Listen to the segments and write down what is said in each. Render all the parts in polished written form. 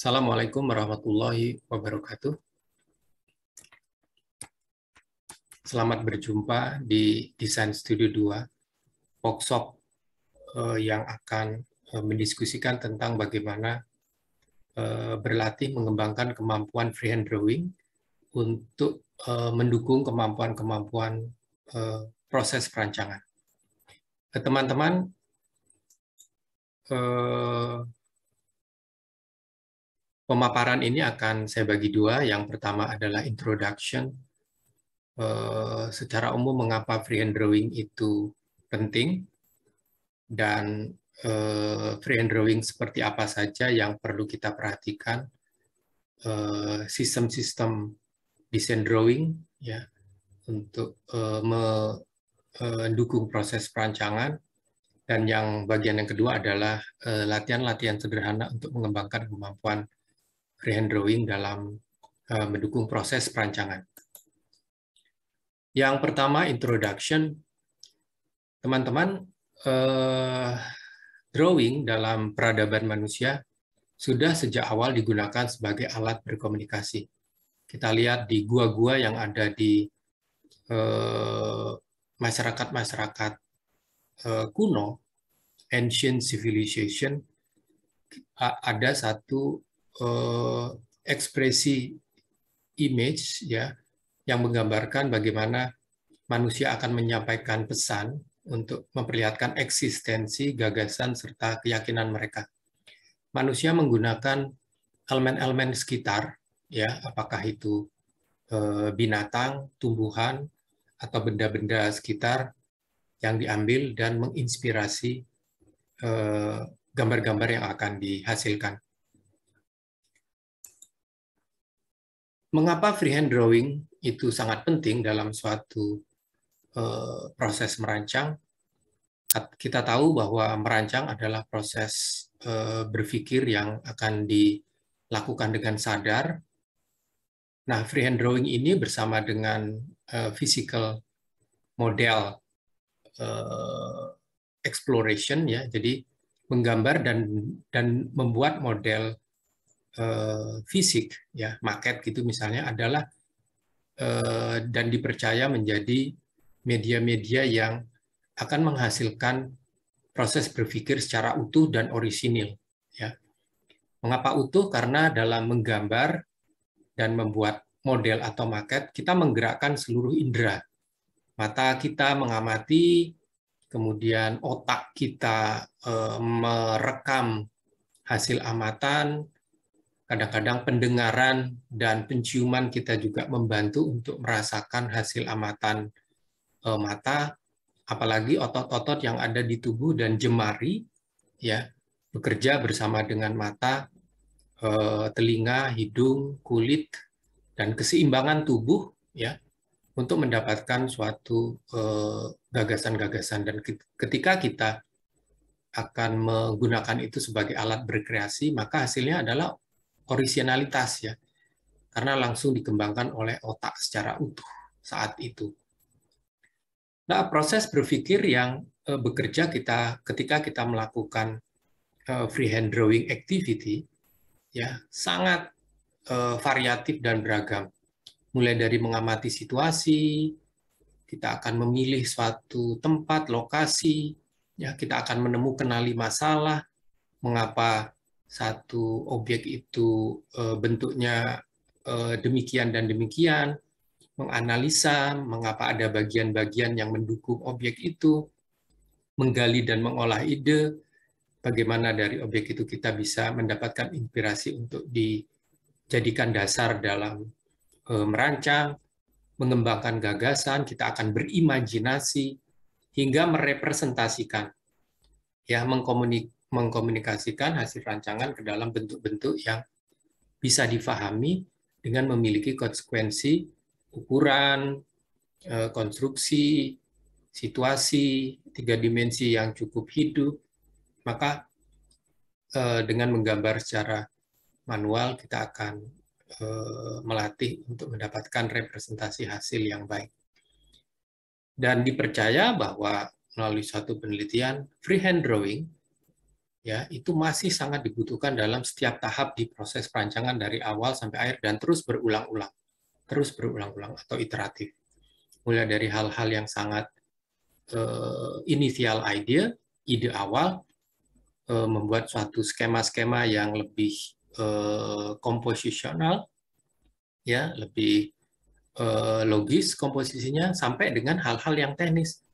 Assalamualaikum warahmatullahi wabarakatuh. Selamat berjumpa di Desain Studio 2, workshop yang akan mendiskusikan tentang bagaimana berlatih mengembangkan kemampuan freehand drawing untuk mendukung kemampuan-kemampuan proses perancangan. Teman-teman, pemaparan ini akan saya bagi dua. Yang pertama adalah introduction. Secara umum mengapa freehand drawing itu penting dan freehand drawing seperti apa saja yang perlu kita perhatikan, sistem-sistem desain drawing ya untuk mendukung proses perancangan, dan yang bagian yang kedua adalah latihan-latihan sederhana untuk mengembangkan kemampuan freehand drawing dalam mendukung proses perancangan. Yang pertama, introduction. Teman-teman, drawing dalam peradaban manusia sudah sejak awal digunakan sebagai alat berkomunikasi. Kita lihat di gua-gua yang ada di masyarakat-masyarakat kuno, ancient civilization, ada satu ekspresi image ya yang menggambarkan bagaimana manusia akan menyampaikan pesan untuk memperlihatkan eksistensi, gagasan, serta keyakinan mereka. Manusia menggunakan elemen-elemen sekitar, ya, apakah itu binatang, tumbuhan, atau benda-benda sekitar yang diambil dan menginspirasi gambar-gambar yang akan dihasilkan. Mengapa freehand drawing itu sangat penting dalam suatu proses merancang? Kita tahu bahwa merancang adalah proses berpikir yang akan dilakukan dengan sadar. Nah, freehand drawing ini bersama dengan physical model exploration ya, jadi menggambar dan membuat model fisik ya, maket gitu misalnya, adalah dan dipercaya menjadi media-media yang akan menghasilkan proses berpikir secara utuh dan orisinil. Ya. Mengapa utuh? Karena dalam menggambar dan membuat model atau maket, kita menggerakkan seluruh indera. Mata kita mengamati, kemudian otak kita merekam hasil amatan, kadang-kadang pendengaran dan penciuman kita juga membantu untuk merasakan hasil amatan mata, apalagi otot-otot yang ada di tubuh dan jemari ya bekerja bersama dengan mata, telinga, hidung, kulit, dan keseimbangan tubuh ya untuk mendapatkan suatu gagasan-gagasan. Dan ketika kita akan menggunakan itu sebagai alat berkreasi, maka hasilnya adalah orisinalitas ya, karena langsung dikembangkan oleh otak secara utuh saat itu. Nah, proses berpikir yang bekerja ketika kita melakukan freehand drawing activity ya sangat variatif dan beragam. Mulai dari mengamati situasi, kita akan memilih suatu tempat, lokasi, ya kita akan menemukan masalah, mengapa satu objek itu bentuknya demikian dan demikian, menganalisa mengapa ada bagian-bagian yang mendukung objek itu, menggali dan mengolah ide, bagaimana dari objek itu kita bisa mendapatkan inspirasi untuk dijadikan dasar dalam merancang, mengembangkan gagasan, kita akan berimajinasi, hingga merepresentasikan, ya mengkomunikasikan hasil rancangan ke dalam bentuk-bentuk yang bisa difahami dengan memiliki konsekuensi, ukuran, konstruksi, situasi, 3 dimensi yang cukup hidup. Maka dengan menggambar secara manual kita akan melatih untuk mendapatkan representasi hasil yang baik. Dan dipercaya bahwa melalui suatu penelitian, freehand drawing ya itu masih sangat dibutuhkan dalam setiap tahap di proses perancangan dari awal sampai akhir dan terus berulang-ulang atau iteratif. Mulai dari hal-hal yang sangat initial ide awal, membuat suatu skema-skema yang lebih komposisional, ya lebih logis komposisinya, sampai dengan hal-hal yang teknis.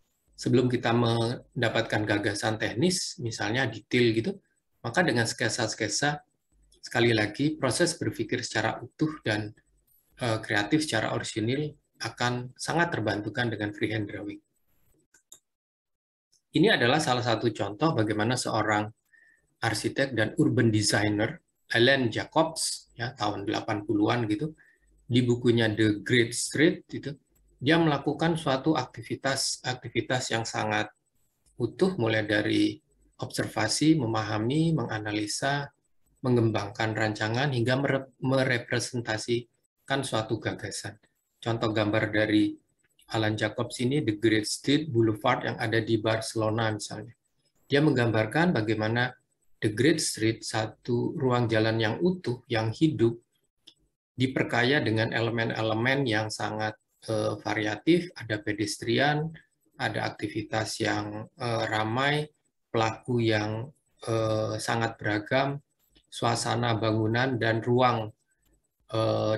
Sebelum kita mendapatkan gagasan teknis, misalnya detail gitu, maka dengan sketsa-sketsa, sekali lagi proses berpikir secara utuh dan kreatif secara orisinil akan sangat terbantukan dengan freehand drawing. Ini adalah salah satu contoh bagaimana seorang arsitek dan urban designer, Alan Jacobs, ya, tahun 80-an gitu, di bukunya The Great Street, itu, dia melakukan suatu aktivitas yang sangat utuh, mulai dari observasi, memahami, menganalisa, mengembangkan rancangan, hingga merepresentasikan suatu gagasan. Contoh gambar dari Alan Jacobs ini, The Great Street Boulevard yang ada di Barcelona misalnya. Dia menggambarkan bagaimana The Great Street, satu ruang jalan yang utuh, yang hidup, diperkaya dengan elemen-elemen yang sangat variatif, ada pedestrian, ada aktivitas yang ramai, pelaku yang sangat beragam, suasana bangunan dan ruang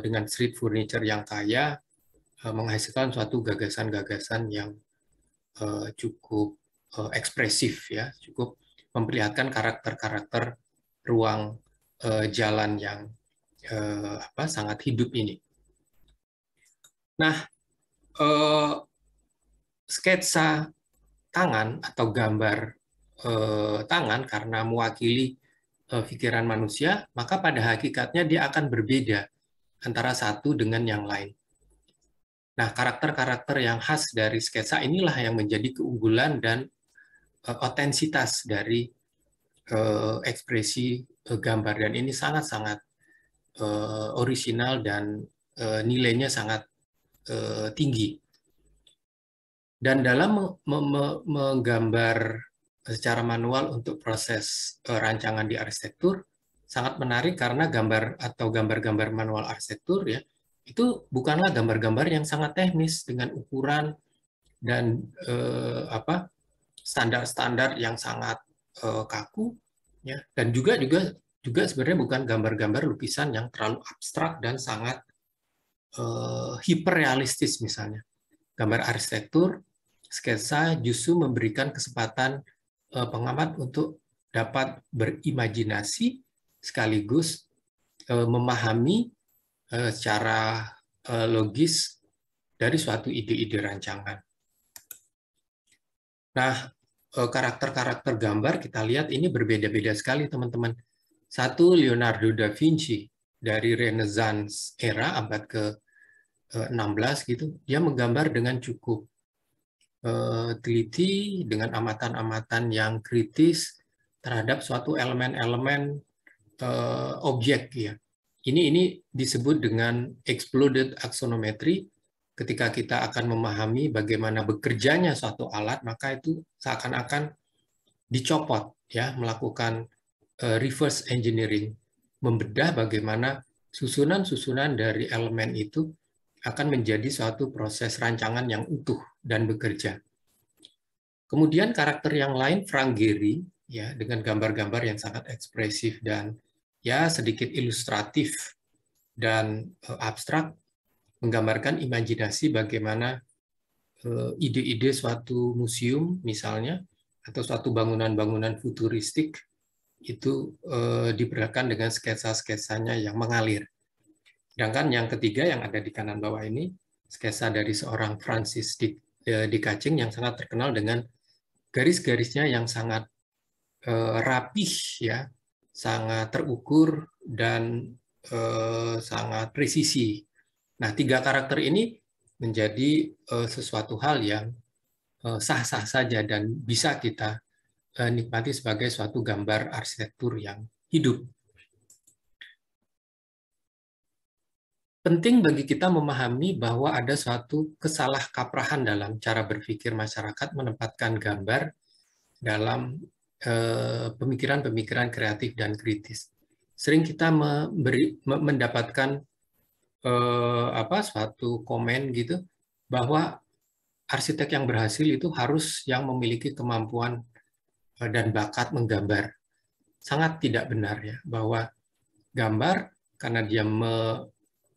dengan street furniture yang kaya, menghasilkan suatu gagasan-gagasan yang cukup ekspresif, ya, cukup memperlihatkan karakter-karakter ruang jalan yang sangat hidup ini. Nah, sketsa tangan atau gambar tangan karena mewakili pikiran manusia, maka pada hakikatnya dia akan berbeda antara satu dengan yang lain. Nah, karakter-karakter yang khas dari sketsa inilah yang menjadi keunggulan dan otensitas dari ekspresi gambar, dan ini sangat-sangat orisinal dan nilainya sangat tinggi. Dan dalam menggambar secara manual untuk proses rancangan di arsitektur, sangat menarik karena gambar-gambar manual arsitektur, ya, itu bukanlah gambar-gambar yang sangat teknis dengan ukuran dan standar-standar yang sangat kaku, ya, dan juga sebenarnya bukan gambar-gambar lukisan yang terlalu abstrak dan sangat hiperrealistis misalnya. Gambar arsitektur, sketsa justru memberikan kesempatan pengamat untuk dapat berimajinasi sekaligus memahami secara logis dari suatu ide-ide rancangan. Nah, karakter-karakter gambar kita lihat ini berbeda-beda sekali, teman-teman. Satu, Leonardo da Vinci dari Renaissance era abad ke-16 gitu, dia menggambar dengan cukup teliti, dengan amatan-amatan yang kritis terhadap suatu elemen-elemen objek, ya. Ini disebut dengan exploded axonometry. Ketika kita akan memahami bagaimana bekerjanya suatu alat, maka itu seakan-akan dicopot, ya, melakukan reverse engineering, membedah bagaimana susunan-susunan dari elemen itu akan menjadi suatu proses rancangan yang utuh dan bekerja. Kemudian karakter yang lain, Frank Gehry, ya, dengan gambar-gambar yang sangat ekspresif dan ya sedikit ilustratif dan abstrak, menggambarkan imajinasi bagaimana ide-ide suatu museum misalnya, atau suatu bangunan-bangunan futuristik itu diperlihatkan dengan sketsa-sketsanya yang mengalir. Sedangkan yang ketiga yang ada di kanan bawah ini, sketsa dari seorang Francis de Kaching yang sangat terkenal dengan garis-garisnya yang sangat rapih, ya, sangat terukur dan sangat presisi. Nah, tiga karakter ini menjadi sesuatu hal yang sah-sah saja dan bisa kita nikmati sebagai suatu gambar arsitektur yang hidup. Penting bagi kita memahami bahwa ada suatu kesalahkaprahan dalam cara berpikir masyarakat menempatkan gambar dalam pemikiran-pemikiran kreatif dan kritis. Sering kita mendapatkan suatu komen gitu bahwa arsitek yang berhasil itu harus yang memiliki kemampuan dan bakat menggambar. Sangat tidak benar ya, bahwa gambar karena dia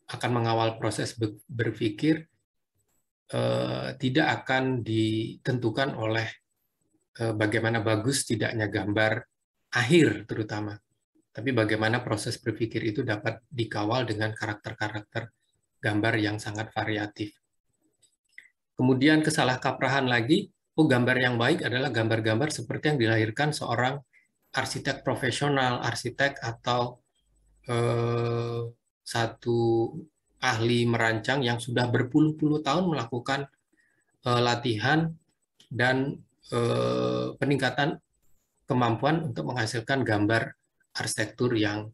akan mengawal proses berpikir, tidak akan ditentukan oleh bagaimana bagus tidaknya gambar akhir terutama, tapi bagaimana proses berpikir itu dapat dikawal dengan karakter-karakter gambar yang sangat variatif. Kemudian kesalahkaprahan lagi, gambar yang baik adalah gambar-gambar seperti yang dilahirkan seorang arsitek profesional, arsitek atau satu ahli merancang yang sudah berpuluh-puluh tahun melakukan latihan dan peningkatan kemampuan untuk menghasilkan gambar arsitektur yang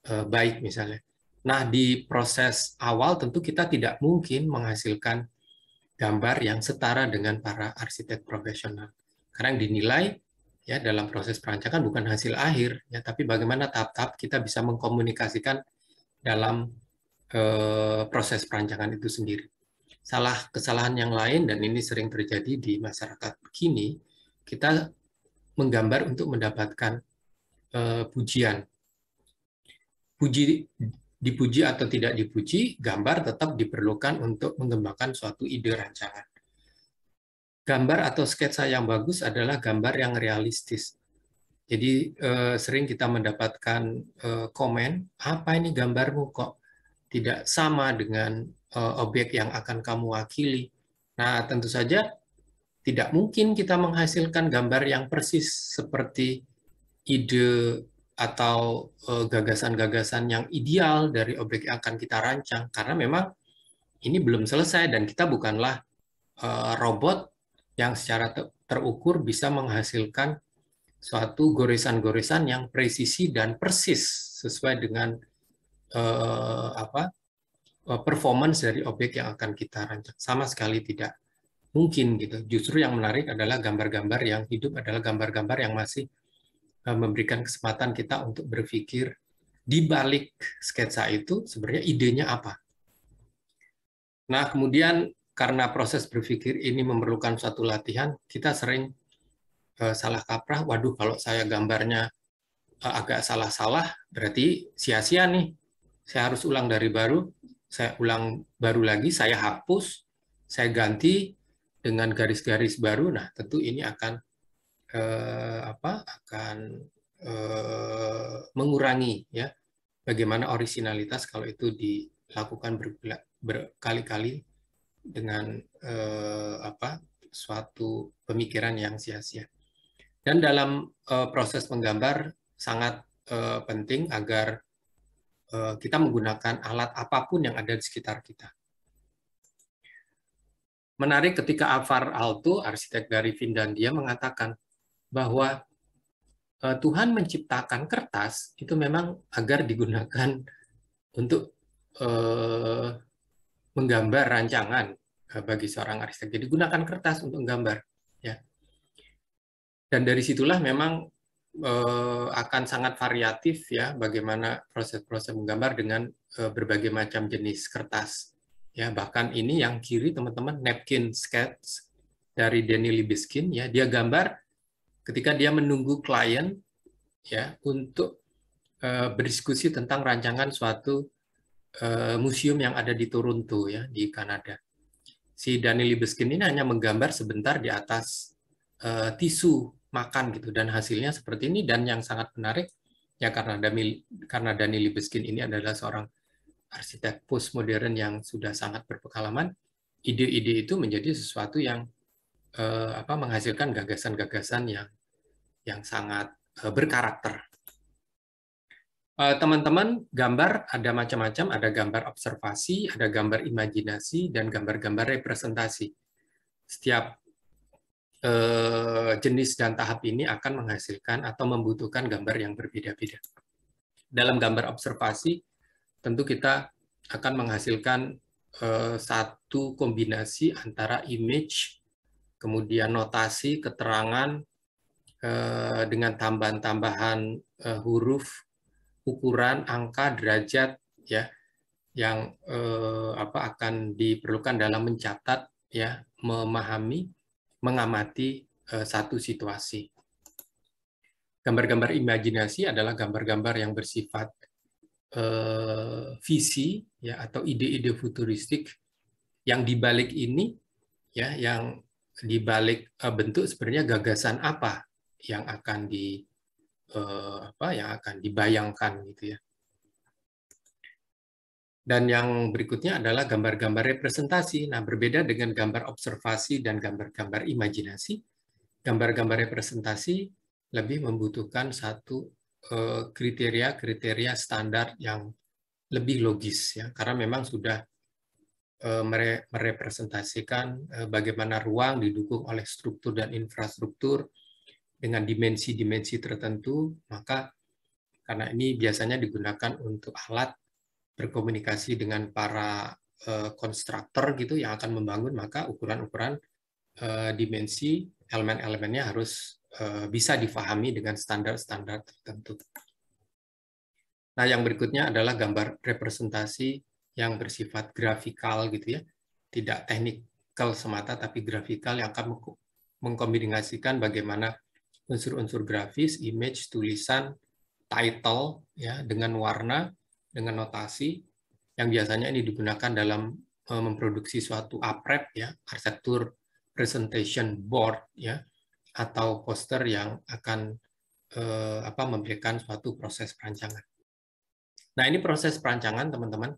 baik misalnya. Nah, di proses awal tentu kita tidak mungkin menghasilkan gambar yang setara dengan para arsitek profesional. Karena yang dinilai ya dalam proses perancangan bukan hasil akhir ya, tapi bagaimana tahap-tahap kita bisa mengkomunikasikan dalam proses perancangan itu sendiri. Kesalahan yang lain, dan ini sering terjadi di masyarakat kini, kita menggambar untuk mendapatkan pujian. Dipuji atau tidak dipuji, gambar tetap diperlukan untuk mengembangkan suatu ide rancangan. Gambar atau sketsa yang bagus adalah gambar yang realistis. Jadi sering kita mendapatkan komen, apa ini gambarmu kok tidak sama dengan objek yang akan kamu wakili. Nah, tentu saja tidak mungkin kita menghasilkan gambar yang persis seperti ide atau gagasan-gagasan yang ideal dari objek yang akan kita rancang, karena memang ini belum selesai dan kita bukanlah robot yang secara terukur bisa menghasilkan suatu goresan-goresan yang presisi dan persis sesuai dengan performance dari objek yang akan kita rancang. Sama sekali tidak mungkin gitu. Justru yang menarik adalah gambar-gambar yang hidup, adalah gambar-gambar yang masih memberikan kesempatan kita untuk berpikir di balik sketsa itu sebenarnya idenya apa. Nah, kemudian karena proses berpikir ini memerlukan suatu latihan, kita sering salah kaprah, waduh kalau saya gambarnya agak salah-salah, berarti sia-sia nih. Saya harus ulang dari baru, saya ulang baru lagi, saya hapus, saya ganti dengan garis-garis baru. Nah, tentu ini akan mengurangi ya bagaimana orisinalitas kalau itu dilakukan berkali-kali dengan suatu pemikiran yang sia-sia. Dan dalam proses menggambar sangat penting agar kita menggunakan alat apapun yang ada di sekitar kita. Menarik ketika Alvar Aalto, arsitek dari Finlandia, mengatakan bahwa Tuhan menciptakan kertas itu memang agar digunakan untuk menggambar rancangan bagi seorang arsitek. Jadi gunakan kertas untuk menggambar. Ya. Dan dari situlah memang akan sangat variatif ya bagaimana proses-proses menggambar dengan berbagai macam jenis kertas. Ya, bahkan ini yang kiri teman-teman, napkin sketch dari Danny Libeskind ya, dia gambar ketika dia menunggu klien ya untuk berdiskusi tentang rancangan suatu museum yang ada di Toronto ya di Kanada. Si Danny Libeskind ini hanya menggambar sebentar di atas tisu makan gitu, dan hasilnya seperti ini. Dan yang sangat menarik ya karena Danny Libeskind ini adalah seorang arsitek postmodern yang sudah sangat berpengalaman, ide-ide itu menjadi sesuatu yang menghasilkan gagasan-gagasan yang sangat berkarakter. Teman-teman, gambar ada macam-macam, ada gambar observasi, ada gambar imajinasi, dan gambar-gambar representasi. Setiap jenis dan tahap ini akan menghasilkan atau membutuhkan gambar yang berbeda-beda. Dalam gambar observasi, tentu kita akan menghasilkan satu kombinasi antara image, kemudian notasi, keterangan, dengan tambahan-tambahan huruf, ukuran, angka, derajat, ya, yang akan diperlukan dalam mencatat, ya, memahami, mengamati satu situasi. Gambar-gambar imajinasi adalah gambar-gambar yang bersifat visi, ya, atau ide-ide futuristik yang dibalik ini, ya, yang dibalik bentuk sebenarnya gagasan apa yang akan dibayangkan, gitu ya. Dan yang berikutnya adalah gambar-gambar representasi. Nah, berbeda dengan gambar observasi dan gambar-gambar imajinasi, gambar-gambar representasi lebih membutuhkan satu kriteria standar yang lebih logis, ya, karena memang sudah merepresentasikan bagaimana ruang didukung oleh struktur dan infrastruktur dengan dimensi-dimensi tertentu, maka karena ini biasanya digunakan untuk alat berkomunikasi dengan para konstruktor gitu yang akan membangun, maka ukuran-ukuran dimensi elemen-elemennya harus bisa difahami dengan standar-standar tertentu. Nah, yang berikutnya adalah gambar representasi yang bersifat grafikal gitu ya, tidak teknikal semata tapi grafikal yang akan mengkombinasikan bagaimana unsur-unsur grafis, image, tulisan, title, ya, dengan warna, dengan notasi yang biasanya ini digunakan dalam memproduksi suatu aprep, ya, arsitektur presentation board, ya, atau poster yang akan memberikan suatu proses perancangan. Nah, ini proses perancangan, teman-teman,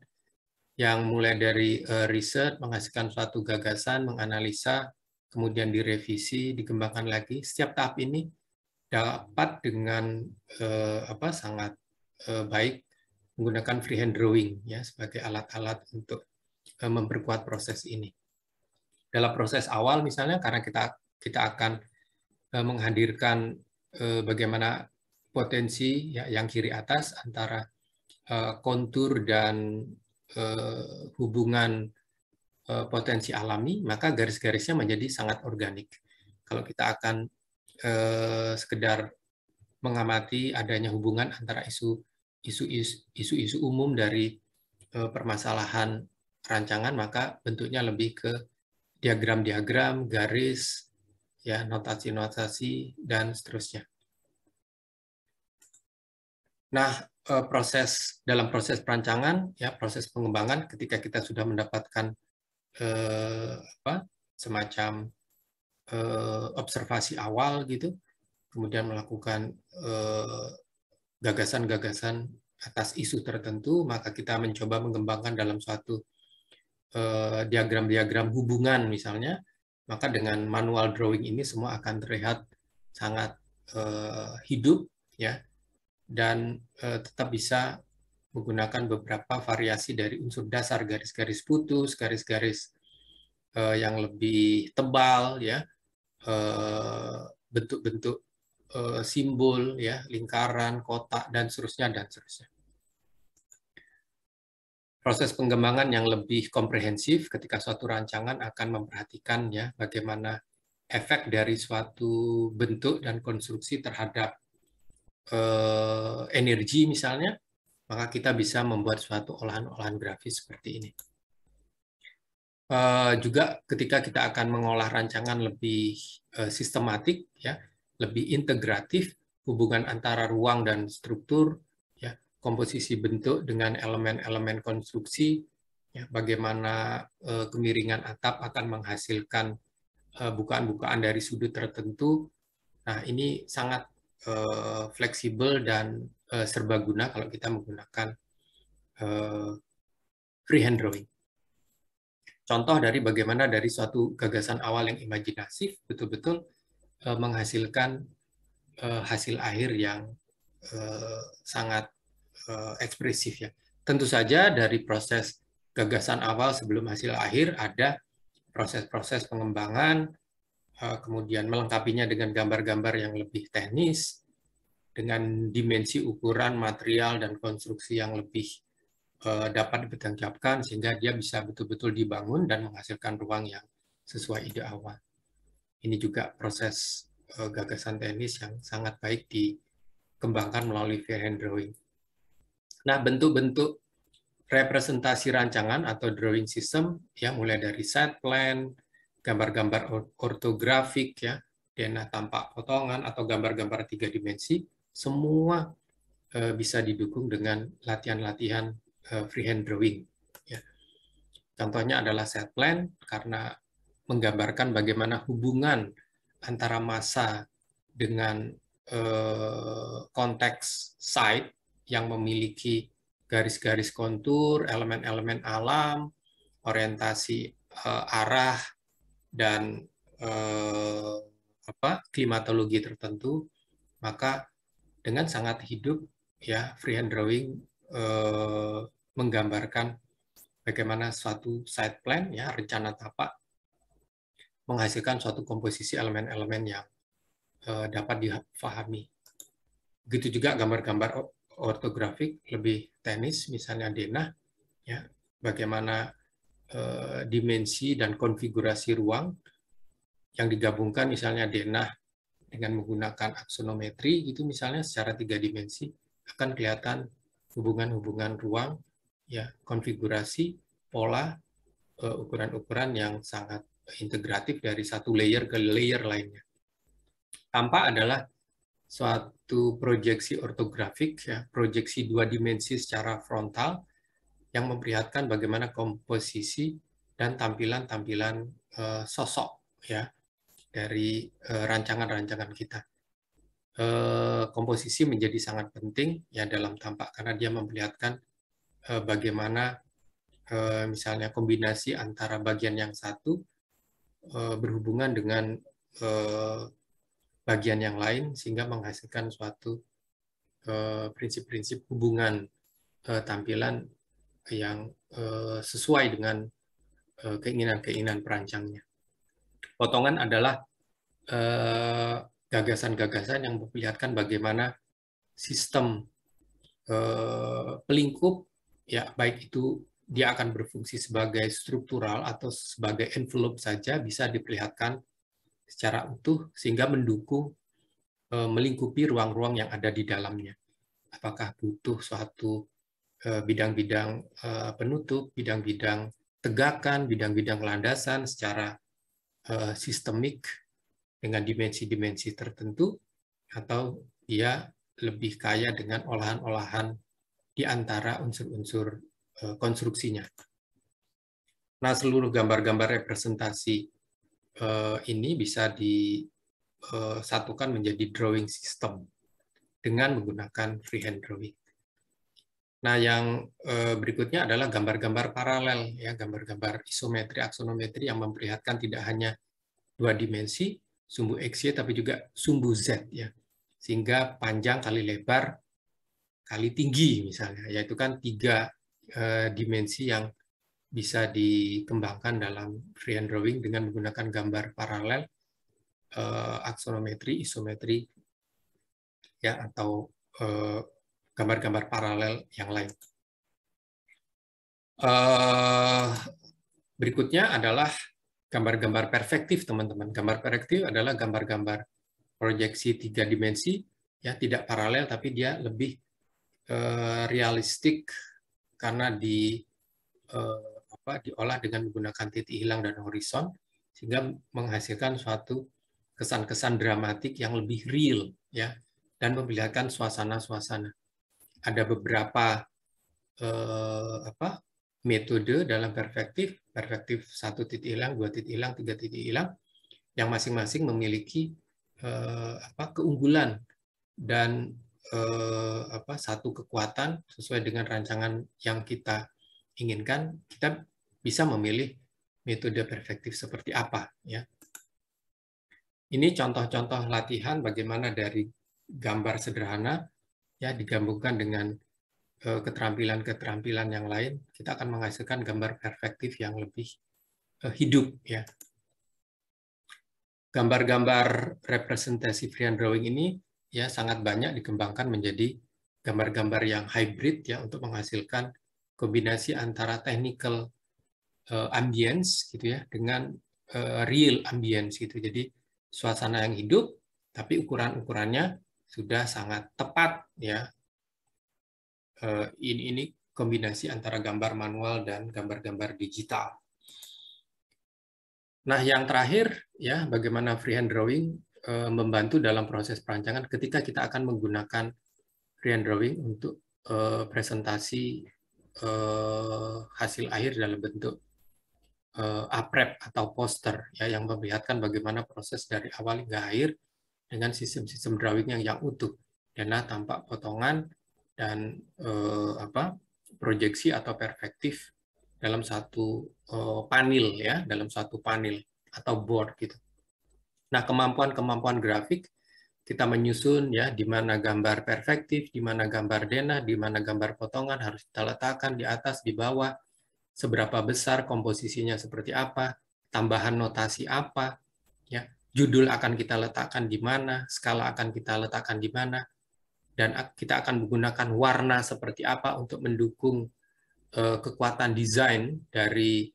yang mulai dari riset, menghasilkan suatu gagasan, menganalisa, kemudian direvisi, dikembangkan lagi. Setiap tahap ini dapat dengan sangat baik menggunakan freehand drawing, ya, sebagai alat-alat untuk memperkuat proses ini. Dalam proses awal, misalnya, karena kita akan menghadirkan bagaimana potensi, ya, yang kiri atas antara kontur dan hubungan potensi alami, maka garis-garisnya menjadi sangat organik. Kalau kita akan sekedar mengamati adanya hubungan antara isu-isu umum dari permasalahan rancangan, maka bentuknya lebih ke diagram-diagram, garis, ya, notasi-notasi, dan seterusnya. Nah, dalam proses perancangan, ya, proses pengembangan, ketika kita sudah mendapatkan semacam observasi awal gitu, kemudian melakukan gagasan-gagasan atas isu tertentu, maka kita mencoba mengembangkan dalam suatu diagram-diagram hubungan misalnya, maka dengan manual drawing ini semua akan terlihat sangat hidup, ya, dan tetap bisa menggunakan beberapa variasi dari unsur dasar, garis-garis putus, garis-garis yang lebih tebal, ya, bentuk-bentuk simbol, ya, lingkaran, kotak, dan seterusnya, dan seterusnya. Proses pengembangan yang lebih komprehensif ketika suatu rancangan akan memperhatikan, ya, bagaimana efek dari suatu bentuk dan konstruksi terhadap energi misalnya, maka kita bisa membuat suatu olahan-olahan grafis seperti ini. Juga ketika kita akan mengolah rancangan lebih sistematik, ya, lebih integratif, hubungan antara ruang dan struktur, ya, komposisi bentuk dengan elemen-elemen konstruksi, ya, bagaimana kemiringan atap akan menghasilkan bukaan-bukaan dari sudut tertentu. Nah, ini sangat fleksibel dan serbaguna kalau kita menggunakan freehand drawing. Contoh dari bagaimana dari suatu gagasan awal yang imajinatif betul-betul menghasilkan hasil akhir yang sangat ekspresif, ya. Tentu saja dari proses gagasan awal sebelum hasil akhir ada proses-proses pengembangan, kemudian melengkapinya dengan gambar-gambar yang lebih teknis, dengan dimensi ukuran material dan konstruksi yang lebih dapat dipertanggungjawabkan sehingga dia bisa betul-betul dibangun dan menghasilkan ruang yang sesuai ide awal. Ini juga proses gagasan teknis yang sangat baik dikembangkan melalui freehand drawing. Nah, bentuk-bentuk representasi rancangan atau drawing system ya mulai dari set plan, gambar-gambar ortografik ya, denah tampak potongan atau gambar-gambar 3 dimensi, semua bisa didukung dengan latihan-latihan freehand drawing ya. Contohnya adalah set plan karena menggambarkan bagaimana hubungan antara massa dengan konteks site yang memiliki garis-garis kontur, elemen-elemen alam, orientasi arah, dan klimatologi tertentu, maka dengan sangat hidup ya freehand drawing menggambarkan bagaimana suatu site plan ya rencana tapak menghasilkan suatu komposisi elemen-elemen yang dapat difahami. Begitu juga gambar-gambar ortografik lebih teknis, misalnya denah, ya, bagaimana dimensi dan konfigurasi ruang yang digabungkan, misalnya denah dengan menggunakan aksonometri, gitu misalnya secara 3 dimensi akan kelihatan hubungan-hubungan ruang, ya, konfigurasi, pola, ukuran-ukuran yang sangat integratif dari satu layer ke layer lainnya. Tampak adalah suatu proyeksi ortografik, ya, proyeksi 2 dimensi secara frontal yang memperlihatkan bagaimana komposisi dan tampilan-tampilan sosok ya dari rancangan-rancangan kita. Komposisi menjadi sangat penting ya dalam tampak karena dia memperlihatkan bagaimana misalnya kombinasi antara bagian yang satu berhubungan dengan bagian yang lain sehingga menghasilkan suatu prinsip-prinsip hubungan tampilan yang sesuai dengan keinginan-keinginan perancangnya. Potongan adalah gagasan-gagasan yang memperlihatkan bagaimana sistem pelingkup, ya baik itu dia akan berfungsi sebagai struktural atau sebagai envelope saja bisa diperlihatkan secara utuh sehingga mendukung melingkupi ruang-ruang yang ada di dalamnya. Apakah butuh suatu bidang-bidang penutup, bidang-bidang tegakan, bidang-bidang landasan secara sistemik dengan dimensi-dimensi tertentu, atau dia lebih kaya dengan olahan-olahan di antara unsur-unsur konstruksinya. Nah, seluruh gambar-gambar representasi ini bisa disatukan menjadi drawing system dengan menggunakan freehand drawing. Nah, yang berikutnya adalah gambar-gambar paralel, ya, gambar-gambar isometri, aksonometri yang memperlihatkan tidak hanya 2 dimensi, sumbu XY, tapi juga sumbu Z, ya, sehingga panjang kali lebar kali tinggi, misalnya, yaitu kan 3 dimensi yang bisa dikembangkan dalam freehand drawing dengan menggunakan gambar paralel, aksonometri, isometri, ya, atau gambar-gambar paralel yang lain. Berikutnya adalah gambar-gambar perspektif, teman-teman. Gambar perspektif adalah gambar-gambar proyeksi 3 dimensi, ya, tidak paralel, tapi dia lebih realistik karena diolah dengan menggunakan titik hilang dan horizon, sehingga menghasilkan suatu kesan-kesan dramatik yang lebih real, ya, dan memperlihatkan suasana-suasana. Ada beberapa metode dalam perspektif 1 titik hilang, 2 titik hilang, 3 titik hilang, yang masing-masing memiliki keunggulan dan satu kekuatan sesuai dengan rancangan yang kita inginkan. Kita bisa memilih metode perspektif seperti apa, ya. Ini contoh-contoh latihan bagaimana dari gambar sederhana, ya, digabungkan dengan keterampilan-keterampilan yang lain, kita akan menghasilkan gambar perspektif yang lebih hidup, ya. Gambar-gambar representasi freehand drawing ini ya sangat banyak dikembangkan menjadi gambar-gambar yang hybrid, ya, untuk menghasilkan kombinasi antara technical ambience gitu ya dengan real ambience gitu. Jadi suasana yang hidup tapi ukuran-ukurannya sudah sangat tepat ya. Ini kombinasi antara gambar manual dan gambar-gambar digital. Nah, yang terakhir ya, bagaimana freehand drawing membantu dalam proses perancangan ketika kita akan menggunakan freehand drawing untuk presentasi hasil akhir dalam bentuk aprep atau poster ya, yang memperlihatkan bagaimana proses dari awal hingga akhir dengan sistem-sistem drawing yang utuh, dana tampak potongan dan proyeksi atau perspektif dalam satu panel ya, dalam satu panel atau board gitu. Nah, kemampuan grafik kita menyusun ya, di mana gambar perspektif, di mana gambar denah, di mana gambar potongan harus kita letakkan di atas, di bawah, seberapa besar, komposisinya seperti apa, tambahan notasi apa, ya, judul akan kita letakkan di mana, skala akan kita letakkan di mana, dan kita akan menggunakan warna seperti apa untuk mendukung kekuatan desain dari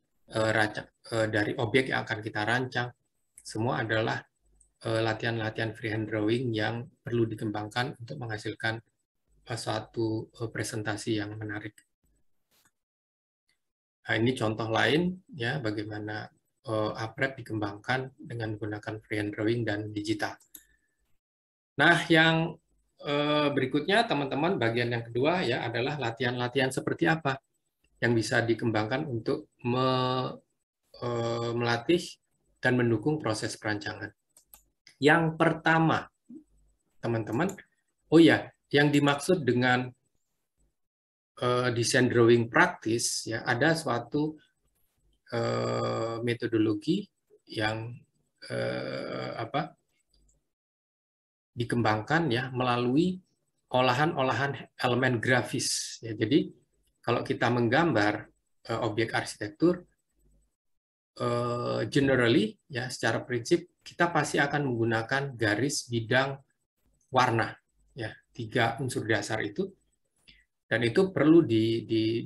objek yang akan kita rancang. Semua adalah latihan-latihan freehand drawing yang perlu dikembangkan untuk menghasilkan suatu presentasi yang menarik. Nah, ini contoh lain ya, bagaimana aprep dikembangkan dengan menggunakan freehand drawing dan digital. Nah, yang berikutnya teman-teman, bagian yang kedua ya adalah latihan-latihan seperti apa yang bisa dikembangkan untuk melatih dan mendukung proses perancangan. Yang pertama, teman-teman, oh ya, yang dimaksud dengan desain drawing praktis ya, ada suatu metodologi yang dikembangkan ya melalui olahan-olahan elemen grafis ya. Jadi kalau kita menggambar objek arsitektur, generally ya, secara prinsip kita pasti akan menggunakan garis, bidang, warna ya, 3 unsur dasar itu, dan itu perlu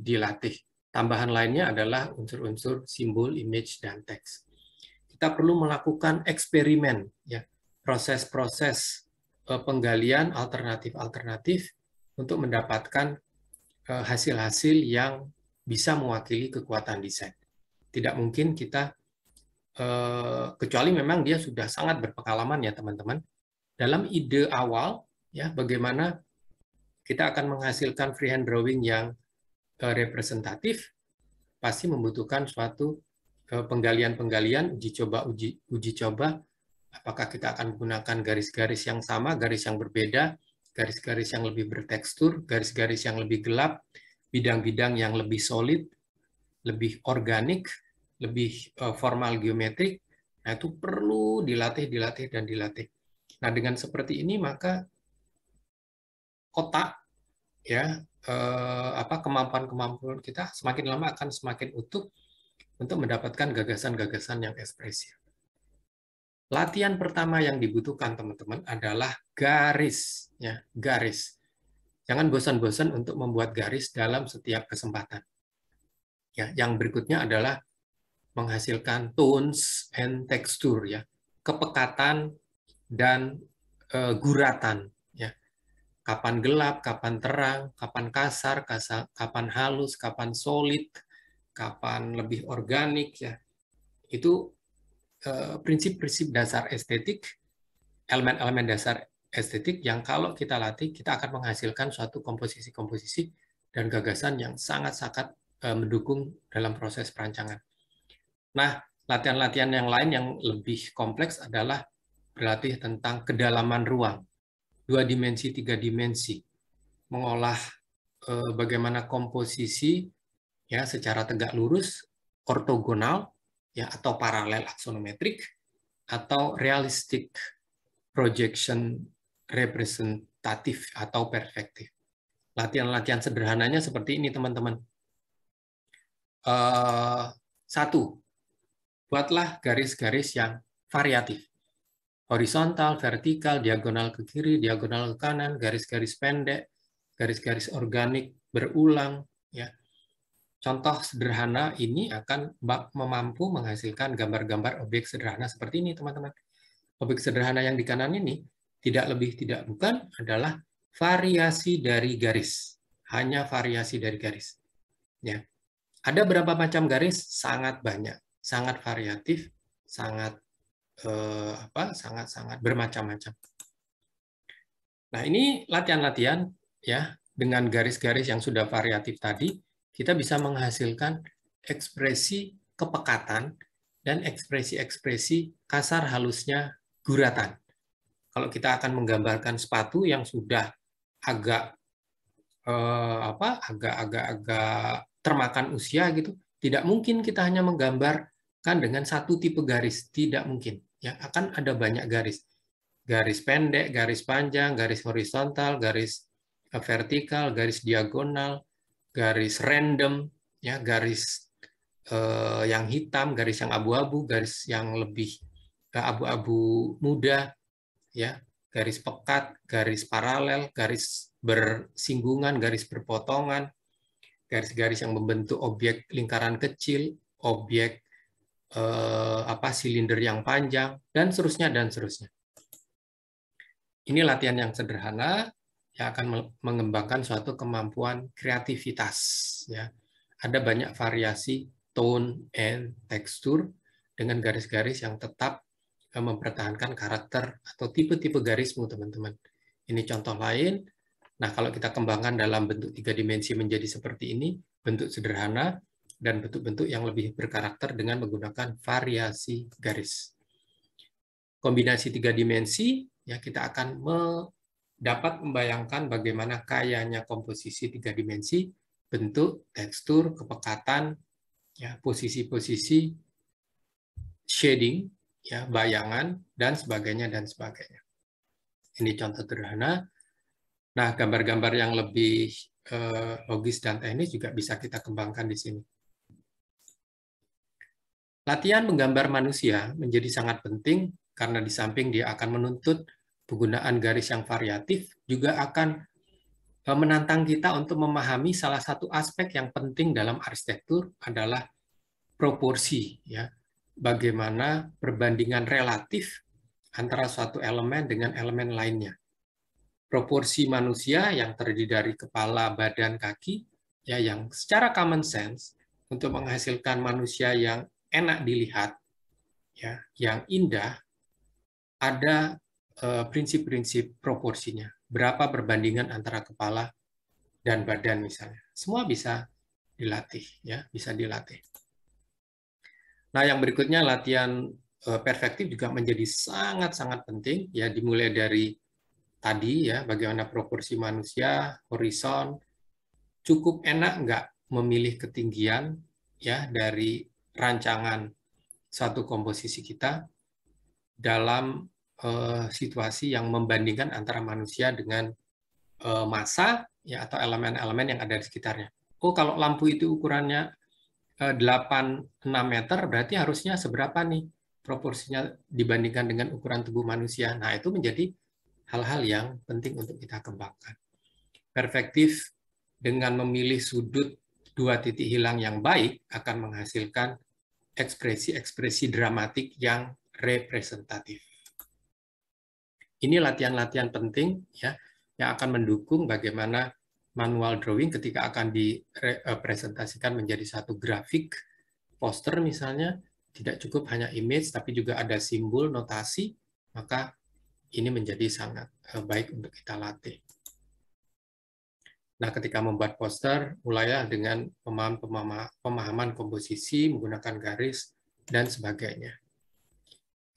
dilatih. Tambahan lainnya adalah unsur-unsur simbol, image, dan teks. Kita perlu melakukan eksperimen ya, proses-proses penggalian alternatif-alternatif untuk mendapatkan hasil-hasil yang bisa mewakili kekuatan desain. Tidak mungkin kita, kecuali memang dia sudah sangat berpengalaman ya teman-teman, dalam ide awal ya, bagaimana kita akan menghasilkan freehand drawing yang representatif, pasti membutuhkan suatu penggalian-penggalian, uji coba, apakah kita akan menggunakan garis-garis yang sama, garis yang berbeda, garis-garis yang lebih bertekstur, garis-garis yang lebih gelap, bidang-bidang yang lebih solid, lebih organik, lebih formal geometrik. Nah, itu perlu dilatih. Nah, dengan seperti ini maka otak ya, kemampuan kita semakin lama akan semakin utuh untuk mendapatkan gagasan-gagasan yang ekspresif. Latihan pertama yang dibutuhkan teman-teman adalah garis ya, garis. Jangan bosan-bosan untuk membuat garis dalam setiap kesempatan. Ya, yang berikutnya adalah menghasilkan tones and texture ya, kepekatan dan guratan ya. Kapan gelap, kapan terang, kapan kasar, kapan halus, kapan solid, kapan lebih organik ya. Itu prinsip-prinsip dasar estetik, elemen-elemen dasar estetik yang kalau kita latih, kita akan menghasilkan suatu komposisi-komposisi dan gagasan yang sangat-sangat mendukung dalam proses perancangan. Nah, latihan-latihan yang lain yang lebih kompleks adalah berlatih tentang kedalaman ruang, 2 dimensi, 3 dimensi, mengolah bagaimana komposisi ya secara tegak lurus, ortogonal ya, atau paralel aksonometrik, atau realistic projection representatif atau perspektif. Latihan-latihan sederhananya seperti ini teman-teman. 1. Buatlah garis-garis yang variatif. Horizontal, vertikal, diagonal ke kiri, diagonal ke kanan, garis-garis pendek, garis-garis organik berulang ya. Contoh sederhana ini akan mampu menghasilkan gambar-gambar objek sederhana seperti ini teman-teman. Objek sederhana yang di kanan ini tidak lebih tidak bukan adalah variasi dari garis. Hanya variasi dari garis. Ya. Ada berapa macam garis? Sangat banyak, sangat variatif, sangat sangat bermacam-macam. Nah, ini latihan-latihan ya, dengan garis-garis yang sudah variatif tadi, kita bisa menghasilkan ekspresi kepekatan dan ekspresi-ekspresi kasar halusnya guratan. Kalau kita akan menggambarkan sepatu yang sudah agak agak termakan usia gitu, tidak mungkin kita hanya menggambarkan dengan satu tipe garis, tidak mungkin. Ya, akan ada banyak garis. Garis pendek, garis panjang, garis horizontal, garis vertikal, garis diagonal, garis random, ya, garis yang hitam, garis yang abu-abu, garis yang lebih abu-abu muda, ya, garis pekat, garis paralel, garis bersinggungan, garis berpotongan, garis-garis yang membentuk objek lingkaran kecil, objek silinder yang panjang, dan seterusnya dan seterusnya. Ini latihan yang sederhana yang akan mengembangkan suatu kemampuan kreativitas. Ya, ada banyak variasi tone and tekstur dengan garis-garis yang tetap mempertahankan karakter atau tipe-tipe garismu, teman-teman. Ini contoh lain. Nah, kalau kita kembangkan dalam bentuk 3 dimensi menjadi seperti ini, bentuk sederhana dan bentuk-bentuk yang lebih berkarakter dengan menggunakan variasi garis. Kombinasi 3 dimensi, ya, kita akan dapat membayangkan bagaimana kayanya komposisi 3 dimensi, bentuk, tekstur, kepekatan, ya, posisi-posisi, shading, ya, bayangan, dan sebagainya, dan sebagainya. Ini contoh sederhana. Nah, gambar-gambar yang lebih logis dan teknis juga bisa kita kembangkan di sini. Latihan menggambar manusia menjadi sangat penting karena di samping dia akan menuntut penggunaan garis yang variatif, juga akan menantang kita untuk memahami salah satu aspek yang penting dalam arsitektur adalah proporsi, ya. Bagaimana perbandingan relatif antara suatu elemen dengan elemen lainnya. Proporsi manusia yang terdiri dari kepala, badan, kaki, ya, yang secara common sense untuk menghasilkan manusia yang enak dilihat, ya, yang indah, ada prinsip-prinsip proporsinya. Berapa perbandingan antara kepala dan badan misalnya. Semua bisa dilatih, ya, bisa dilatih. Nah, yang berikutnya latihan perspektif juga menjadi sangat-sangat penting, ya, dimulai dari tadi, ya, bagaimana proporsi manusia, horizon, cukup enak nggak memilih ketinggian, ya, dari rancangan satu komposisi kita dalam situasi yang membandingkan antara manusia dengan massa, ya, atau elemen-elemen yang ada di sekitarnya. Oh, kalau lampu itu ukurannya 8-6 meter, berarti harusnya seberapa nih proporsinya dibandingkan dengan ukuran tubuh manusia. Nah, itu menjadi hal-hal yang penting untuk kita kembangkan. Perspektif dengan memilih sudut 2 titik hilang yang baik akan menghasilkan ekspresi-ekspresi dramatik yang representatif. Ini latihan-latihan penting, ya, yang akan mendukung bagaimana manual drawing ketika akan dipresentasikan menjadi satu grafik, poster misalnya, tidak cukup hanya image, tapi juga ada simbol, notasi, maka ini menjadi sangat baik untuk kita latih. Nah, ketika membuat poster, mulailah dengan pemahaman komposisi, menggunakan garis, dan sebagainya.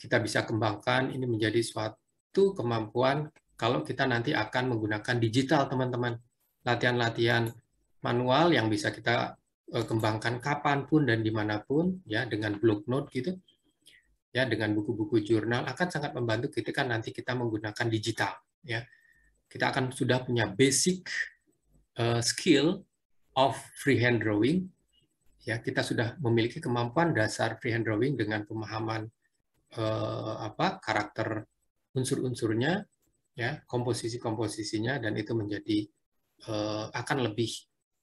Kita bisa kembangkan ini menjadi suatu kemampuan kalau kita nanti akan menggunakan digital, teman-teman. Latihan-latihan manual yang bisa kita kembangkan kapanpun dan dimanapun, ya, dengan block note gitu, ya, dengan buku-buku jurnal akan sangat membantu ketika nanti kita menggunakan digital, ya. Kita akan sudah punya basic skill of freehand drawing, ya, kita sudah memiliki kemampuan dasar freehand drawing dengan pemahaman karakter unsur-unsurnya, ya, komposisi-komposisinya, dan itu menjadi akan lebih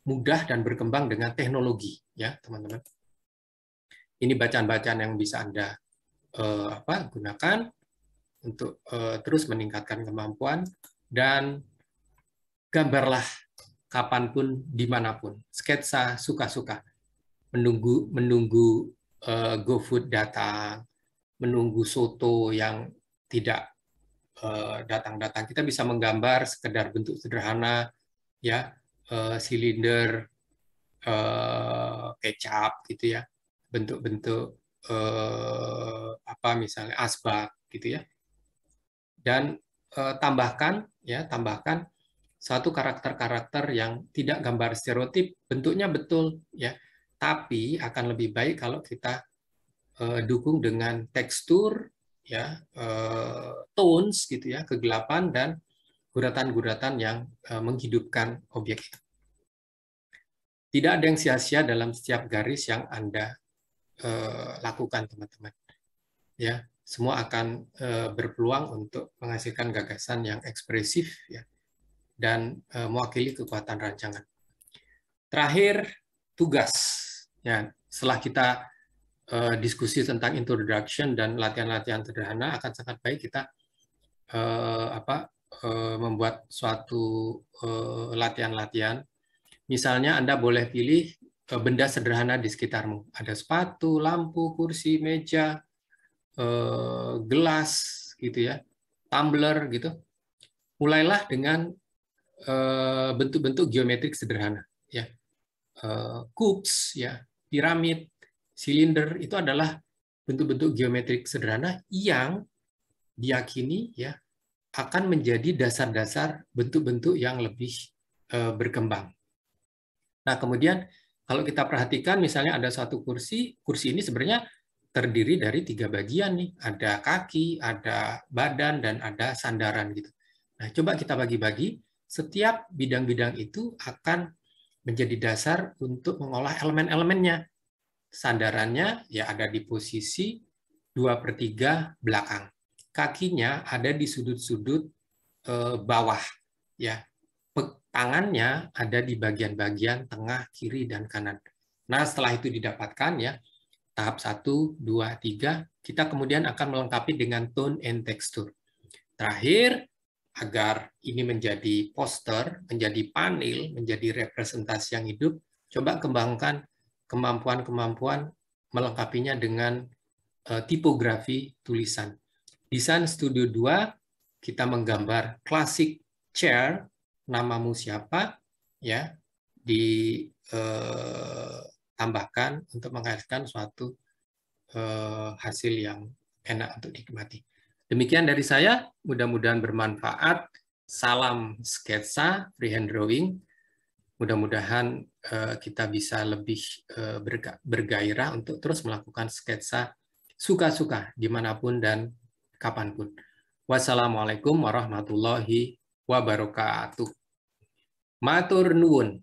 mudah dan berkembang dengan teknologi, ya, teman-teman. Ini bacaan-bacaan yang bisa Anda gunakan. untuk terus meningkatkan kemampuan, dan gambarlah kapanpun, dimanapun. Sketsa suka-suka. Menunggu GoFood datang, menunggu soto yang tidak datang-datang. Kita bisa menggambar sekedar bentuk sederhana, ya, silinder kecap gitu ya, bentuk-bentuk apa misalnya asbak gitu ya, dan tambahkan satu karakter-karakter yang tidak gambar stereotip, bentuknya betul ya, tapi akan lebih baik kalau kita dukung dengan tekstur ya, tones gitu ya, kegelapan dan guratan-guratan yang menghidupkan objek itu. Tidak ada yang sia-sia dalam setiap garis yang Anda lakukan, teman-teman. Ya, semua akan berpeluang untuk menghasilkan gagasan yang ekspresif ya, dan mewakili kekuatan rancangan. Terakhir, tugas. Ya, setelah kita diskusi tentang introduction dan latihan-latihan sederhana, akan sangat baik kita membuat suatu latihan-latihan. Misalnya Anda boleh pilih benda sederhana di sekitarmu. Ada sepatu, lampu, kursi, meja, gelas, gitu ya, tumbler, gitu. Mulailah dengan bentuk-bentuk geometrik sederhana, ya, cubes, ya, piramid, silinder, itu adalah bentuk-bentuk geometrik sederhana yang diyakini ya akan menjadi dasar-dasar bentuk-bentuk yang lebih berkembang. Nah, kemudian kalau kita perhatikan misalnya ada satu kursi ini sebenarnya terdiri dari 3 bagian nih, ada kaki, ada badan, dan ada sandaran gitu. Nah, coba kita bagi-bagi, setiap bidang-bidang itu akan menjadi dasar untuk mengolah elemen-elemennya. Sandarannya ya ada di posisi 2/3 belakang. Kakinya ada di sudut-sudut bawah, ya. Tangannya ada di bagian-bagian tengah, kiri, dan kanan. Nah, setelah itu didapatkan ya, tahap 1, 2, 3, kita kemudian akan melengkapi dengan tone and texture. Terakhir, agar ini menjadi poster, menjadi panel, menjadi representasi yang hidup, coba kembangkan kemampuan-kemampuan melengkapinya dengan tipografi tulisan. Desain Studio 2, kita menggambar classic chair, namamu siapa, ya, ditambahkan untuk menghasilkan suatu hasil yang enak untuk dinikmati. Demikian dari saya, mudah-mudahan bermanfaat. Salam sketsa, freehand drawing. Mudah-mudahan kita bisa lebih bergairah untuk terus melakukan sketsa suka-suka dimanapun dan kapanpun. Wassalamualaikum warahmatullahi wabarakatuh. Matur nuwun.